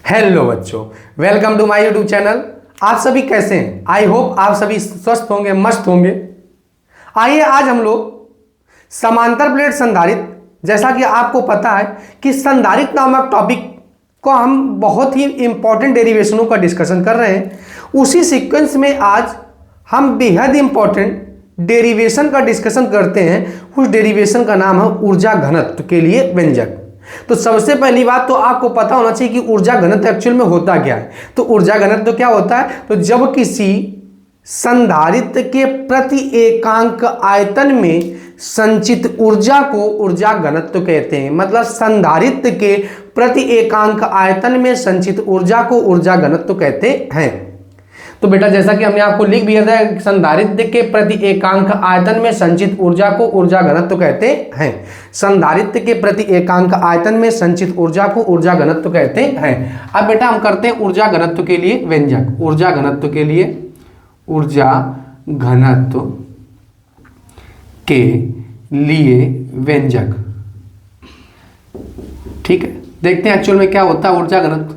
Hello बच्चों, welcome to my YouTube channel. आप सभी कैसे हैं? आई होप आप सभी स्वस्थ होंगे, मस्त होंगे। आइए आज हम लोग समांतर प्लेट संधारित्र, जैसा कि आपको पता है कि संधारित्र नामक टॉपिक को हम बहुत ही इंपॉर्टेंट डेरिवेशनों का डिस्कशन कर रहे हैं। उसी सीक्वेंस में आज हम बेहद इंपॉर्टेंट डेरिवेशन का डिस्कशन करते हैं। उस डेरिवेशन का नाम है ऊर्जा घनत्व के लिए व्यंजक। तो सबसे पहली बात तो आपको पता होना चाहिए कि ऊर्जा घनत्व एक्चुअल में होता क्या है। तो ऊर्जा घनत्व तो क्या होता है? तो जब किसी संधारित्र के प्रति एकांक आयतन में संचित ऊर्जा को ऊर्जा घनत्व कहते हैं। मतलब संधारित्र के प्रति एकांक आयतन में संचित ऊर्जा को ऊर्जा घनत्व कहते हैं। तो बेटा जैसा कि हमने आपको लिख दिया था, संधारित्र के प्रति एकांक आयतन में संचित ऊर्जा को ऊर्जा घनत्व कहते हैं। संधारित्र के प्रति एकांक आयतन में संचित ऊर्जा को ऊर्जा घनत्व कहते हैं। अब बेटा हम करते हैं ऊर्जा घनत्व के लिए व्यंजक। ऊर्जा घनत्व के लिए व्यंजक, ठीक है। देखते हैं एक्चुअल में क्या होता है ऊर्जा घनत्व।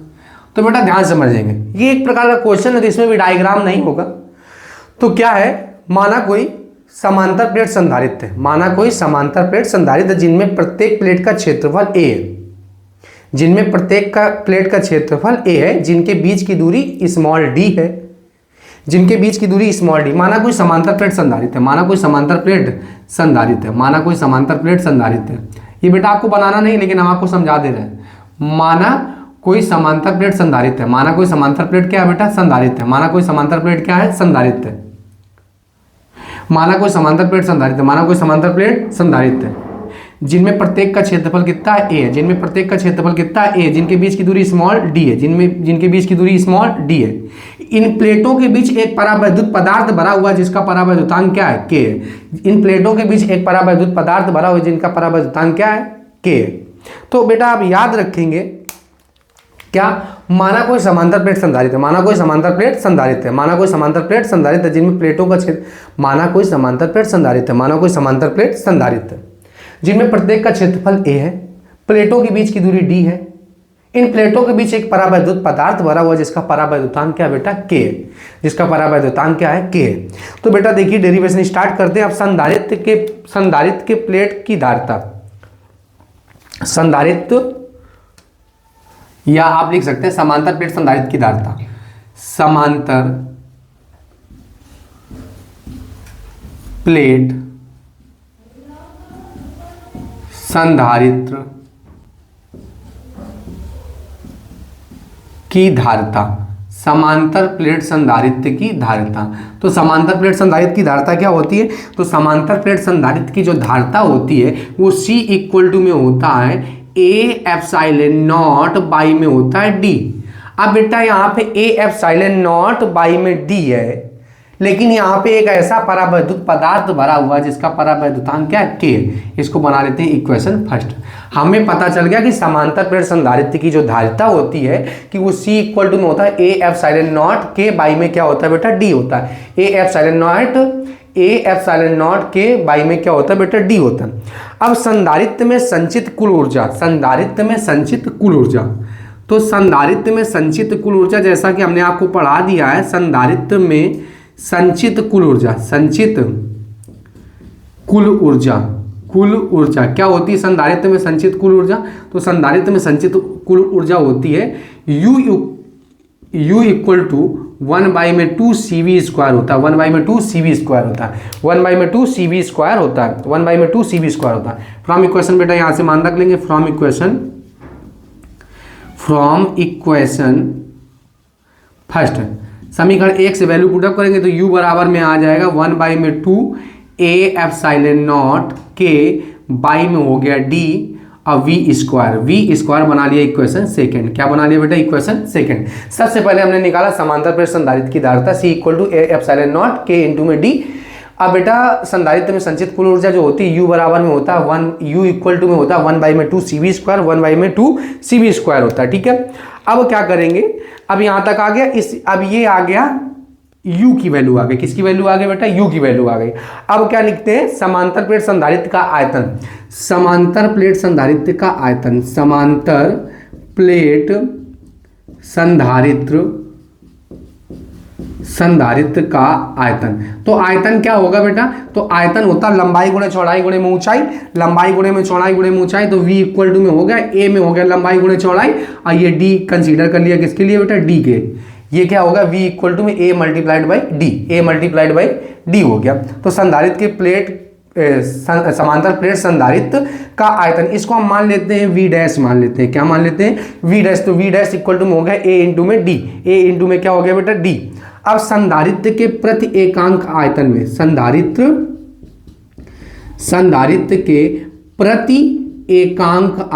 तो बेटा ध्यान समझेंगे, ये एक प्रकार का क्वेश्चन है, इसमें भी डायग्राम नहीं होगा। तो क्या है, माना कोई समांतर प्लेट संधारित्र है। माना कोई समांतर प्लेट संधारित्र जिनमें प्रत्येक प्लेट का क्षेत्रफल a है। जिनमें प्रत्येक का प्लेट का क्षेत्रफल a है, जिनके बीच की दूरी स्मॉल d है। जिनके बीच की दूरी स्मॉल d। माना कोई समांतर प्लेट संधारित्र है। माना कोई समांतर प्लेट संधारित्र है। माना कोई समांतर प्लेट संधारित्र है। ये बेटा आपको बनाना नहीं, लेकिन हम आपको समझा दे रहे हैं। माना कोई समांतर प्लेट संधारित्र है। माना कोई समांतर प्लेट क्या है बेटा? संधारित्र है। माना कोई समांतर प्लेट क्या है? संधारित्र है। माना कोई समांतर प्लेट संधारित्र है। माना कोई समांतर प्लेट संधारित्र है जिनमें प्रत्येक का क्षेत्रफल कितना है? a है। जिनमें प्रत्येक का क्षेत्रफल कितना है? a। जिनके बीच की दूरी स्मॉल d है। जिनके बीच की दूरी स्मॉल d है। इन प्लेटों के बीच एक परावैद्युत पदार्थ भरा हुआ है, जिसका परावैद्युतांक क्या है? k है। इन प्लेटों के बीच एक परावैद्युत पदार्थ भरा हुआ है, जिनका परावैद्युतांक क्या है? k है। तो बेटा आप याद रखेंगे क्या? माना कोई समांतर प्लेट संधारित्र है। माना कोई समांतर प्लेट संधारित्र है। माना कोई समांतर प्लेट संधारित्र है जिनमें प्लेटों का क्षेत्र, माना कोई समांतर प्लेट संधारित्र है। माना कोई समांतर प्लेट संधारित्र है जिनमें प्रत्येक का क्षेत्रफल a है, प्लेटों के बीच की दूरी d है। इन प्लेटों के बीच एक परावैद्युत पदार्थ भरा हुआ, जिसका परावैद्युतांक क्या है बेटा? k है। जिसका परावैद्युतांक क्या है? k है। तो बेटा देखिए डेरिवेशन स्टार्ट करते हैं। अब संधारित्र के प्लेट की धारिता, संधारित्र या आप लिख सकते हैं समांतर प्लेट संधारित्र की धारिता। समांतर प्लेट संधारित्र की धारिता। समांतर प्लेट संधारित्र की धारिता। तो समांतर प्लेट संधारित्र की धारिता क्या होती है? तो समांतर प्लेट संधारित्र की जो धारिता होती है वो C इक्वल टू में होता है A एप्सिलॉन नॉट बाई में होता है D। अब बेटा यहाँ पे A एप्सिलॉन नॉट बाई में D है, लेकिन यहाँ पे एक ऐसा परावैद्युत पदार्थ भरा हुआ है जिसका परावैद्युतांक क्या है? k है। इसको बना लेते हैं इक्वेशन फर्स्ट। हमें पता चल गया कि समांतर प्लेट संधारित्र की जो धारिता होती है कि वो C इक्वल टू में होता है A epsilon not k by में क्या होता है बेटा? D होता है। A epsilon not k by में क्या होता है बेटा? D होता है। अब संधारित्र में संचित कुल ऊर्जा, संधारित्र में संचित कुल ऊर्जा। तो संधारित्र में संचित कुल ऊर्जा, जैसा कि हमने आपको पढ़ा दिया है, संधारित्र में संचित कुल ऊर्जा, संचित कुल ऊर्जा, कुल ऊर्जा क्या होती है संधारित्र में संचित कुल ऊर्जा? तो संधारित्र में संचित कुल ऊर्जा होती है U equal to 1/2 CV square होता है। 1/2 CV स्क्वायर होता है। 1/2 CV स्क्वायर होता है। 1/2 CV स्क्वायर होता है। फ्रॉम इक्वेशन बेटा यहाँ से मान रख लेंगे। फ्रॉम इक्वेशन फर्स्ट समीकरण 1 से वैल्यू पुटअप करेंगे तो u बराबर में आ जाएगा 1/2 A epsilon not k by में हो गया d और v स्क्वायर बना लिया इक्वेशन सेकंड। क्या बना लिया बेटा? Equation second. सबसे पहले हमने निकाला समांतर प्लेट संधारित्र की धारिता C equal to A epsilon not k into में d। अब बेटा संधारित्र में संचित कुल ऊर्जा जो होती है u बराबर में होता है u इक्वल टू में होता है 1/2 CV स्क्वायर, 1/2 CV स्क्वायर होता है। ठीक है। अब क्या करेंगे? अब यहाँ तक आ गया, अब ये आ गया u की वैल्यू आ गई। किसकी वैल्यू आ गई बेटा? u की वैल्यू आ गई। अब क्या लिखते हैं? समांतर प्लेट संधारित्र का आयतन। समांतर प्लेट संधारित्र का आयतन, समांतर प्लेट संधारित्र का आयतन। तो आयतन क्या होगा बेटा, तो आयतन होता लंबाई गुणे चौड़ाई गुणे में ऊंचाई, लंबाई गुणे में चौड़ाई गुणे में ऊंचाई, तो v इक्वल टू में हो गया a में हो गया लंबाई गुणे चौड़ाई, और ये d कंसीडर कर लिया किसके लिए बेटा, d के। ये क्या होगा, v इक्वल टू में a multiplied by D, a multiplied by D हो गया। तो संधारित्र के प्लेट समांतर प्लेट संधारित्र का आयतन, इसको हम मान लेते हैं v डैश मान लेते हैं, क्या मान लेते हैं, v डैश। तो v डैश इक्वल टू में हो गया a इंटू में d, a इंटू में क्या हो गया बेटा d। अब संधारित्र के प्रति एकांक आयतन में, संधारित्र के प्रति एकांक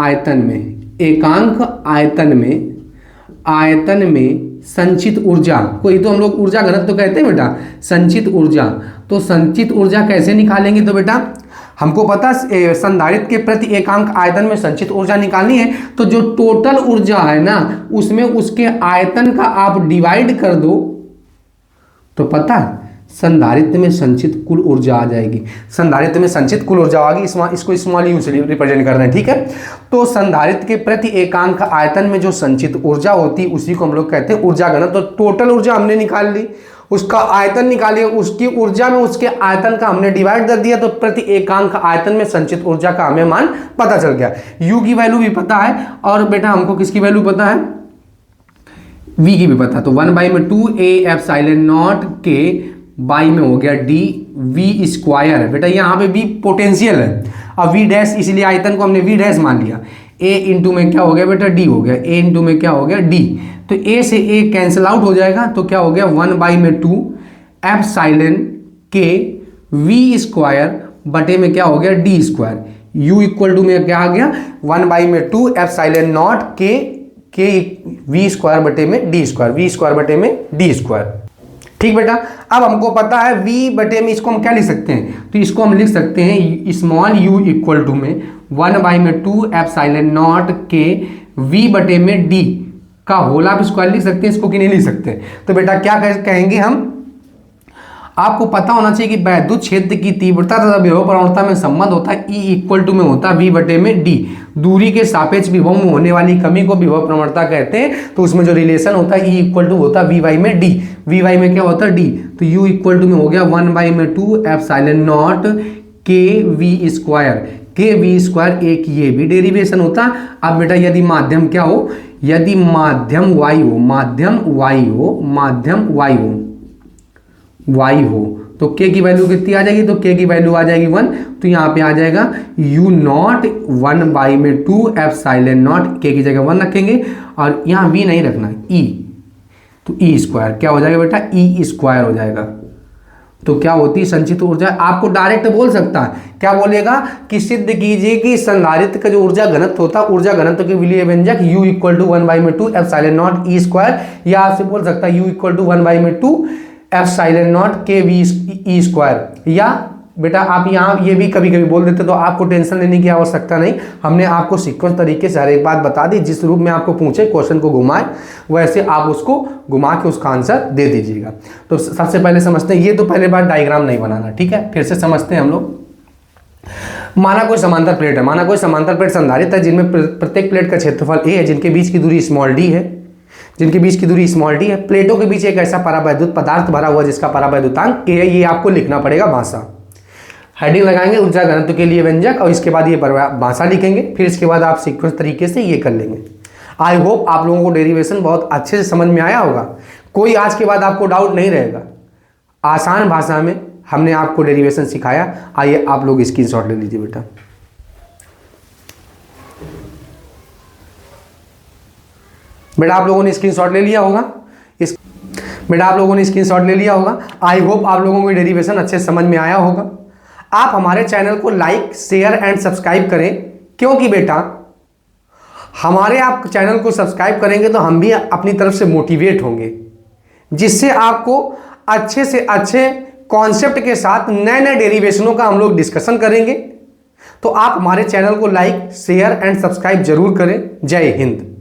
आयतन में संचित ऊर्जा, कोई तो हम लोग ऊर्जा घनत्व तो कहते हैं बेटा, संचित ऊर्जा। तो संचित ऊर्जा कैसे निकालेंगे, तो बेटा हमको पता संधारित्र के प्रति एकांक आयतन में संचित ऊर्जा निकालनी है, तो जो टोटल ऊर्जा है ना उसमें उसके आयतन का आप डिवाइड कर दो, तो पता है संधारित्र में संचित कुल ऊर्जा आ जाएगी। संधारित्र में संचित कुल ऊर्जा आ गई, इसको स्मॉल यू से रिप्रेजेंट कर रहे हैं, ठीक है। तो संधारित्र के प्रति एकांक आयतन में जो संचित ऊर्जा होती है उसी को हम लोग कहते हैं ऊर्जा घनत्व। तो टोटल ऊर्जा हमने निकाल ली, उसका आयतन निकालिए, उसकी ऊर्जा में उसके आयतन का हमने डिवाइड कर दिया, तो प्रति एकांक आयतन में संचित ऊर्जा का हमें मान पता चल गया। यू की वैल्यू भी पता है, और बेटा हमको किसकी वैल्यू पता है, v की भी पता। तो 1/2 a ε0 के बाई में हो गया d v स्क्वायर है बेटा, यहाँ पे v पोटेंशियल है, और v डैश इसलिए आयतन को हमने v डैश मान लिया। a इंटू में क्या हो गया बेटा, d हो गया, a इंटू में क्या हो गया d, तो a से a कैंसिल आउट हो जाएगा, तो क्या हो गया 1/2 एप्सिलॉन के v स्क्वायर बटे में क्या हो गया d square. u equal to में क्या आ गया 1/2 एप्सिलॉन के v स्क्वायर बटे में d स्क्वायर, v स्क्वायर बटे में d स्क्वायर। ठीक बेटा, अब हमको पता है v बटे में इसको हम क्या लिख सकते हैं, तो इसको हम लिख सकते हैं स्मॉल u इक्वल टू में 1/2 एप्सिलॉन के v बटे में d का होल आप स्क्वायर लिख सकते हैं, इसको कि नहीं लिख सकते। तो बेटा क्या कहेंगे हम, आपको पता होना चाहिए कि वैद्युत क्षेत्र की तीव्रता तथा विभव प्रवणता में संबंध होता है E इक्वल टू में होता है v बटे में d। दूरी के सापेक्ष विभव में होने वाली कमी को विभव प्रवणता कहते हैं, तो उसमें जो रिलेशन होता है E इक्वल टू होता है वी में d, वी में क्या होता है d, तो u इक्वल टू में हो गया 1/2 एप्सिलॉन के वी स्क्वायर, एक ये भी डेरिवेशन होता है। अब बेटा यदि माध्यम क्या हो, यदि माध्यम y हो तो k की वैल्यू कितनी आ जाएगी, तो k की वैल्यू आ जाएगी 1, तो यहाँ पे आ जाएगा u0 1/2 एप्सिलॉन, k की जगह 1 रखेंगे, और यहाँ v नहीं रखना e, तो e स्क्वायर क्या हो जाएगा बेटा, e स्क्वायर हो जाएगा। तो क्या होती है संचित ऊर्जा, आपको डायरेक्ट बोल सकता है, क्या बोलेगा कि सिद्ध कीजिए कि संधारित्र का जो ऊर्जा घनत्व होता है, ऊर्जा घनत्व के विलीय व्यंजक u equal to 1/2 epsilon e square, या आपसे बोल सकता है u इक्वल टू 1/2 एप्सिलॉन के वी ई स्क्वायर। या बेटा आप यहाँ ये भी कभी कभी बोल देते, तो आपको टेंशन लेने की आवश्यकता नहीं, हमने आपको सीक्वेंस तरीके से हर एक बात बता दी, जिस रूप में आपको पूछे क्वेश्चन को घुमाए वैसे आप उसको घुमा के उसका आंसर दे दीजिएगा। तो सबसे पहले समझते हैं, ये तो पहले बार डायग्राम नहीं बनाना, ठीक है, फिर से समझते हैं हम लोग। माना कोई समांतर प्लेट है, माना कोई समांतर प्लेट संधारित्र है जिनमें प्रत्येक प्लेट का क्षेत्रफल a है, जिनके बीच की दूरी स्मॉल d है, जिनके बीच की दूरी स्मॉल d है। प्लेटों के बीच एक ऐसा परावैद्युत पदार्थ भरा हुआ जिसका परावैद्युतांक a है, ये आपको लिखना पड़ेगा भाषा। हेडिंग लगाएंगे ऊर्जा घनत्व के लिए व्यंजक, और इसके बाद ये भाषा लिखेंगे, फिर इसके बाद आप सीक्वेंस तरीके से ये कर लेंगे। आई होप आप लोगों को डेरिवेशन बहुत अच्छे से समझ में आया होगा, कोई आज के बाद आपको डाउट नहीं रहेगा। आसान भाषा में हमने आपको डेरिवेशन सिखाया। आइए आप लोग स्क्रीनशॉट ले लीजिए बेटा। बेटा आप लोगों ने स्क्रीनशॉट ले लिया होगा, बेटा आप लोगों ने स्क्रीनशॉट ले लिया होगा। आई होप आप लोगों को डेरिवेशन अच्छे से समझ में आया होगा। आप हमारे चैनल को लाइक शेयर एंड सब्सक्राइब करें, क्योंकि बेटा हमारे आप चैनल को सब्सक्राइब करेंगे तो हम भी अपनी तरफ से मोटिवेट होंगे, जिससे आपको अच्छे से अच्छे कॉन्सेप्ट के साथ नए नए डेरिवेशनों का हम लोग डिस्कशन करेंगे। तो आप हमारे चैनल को लाइक शेयर एंड सब्सक्राइब जरूर करें। जय हिंद।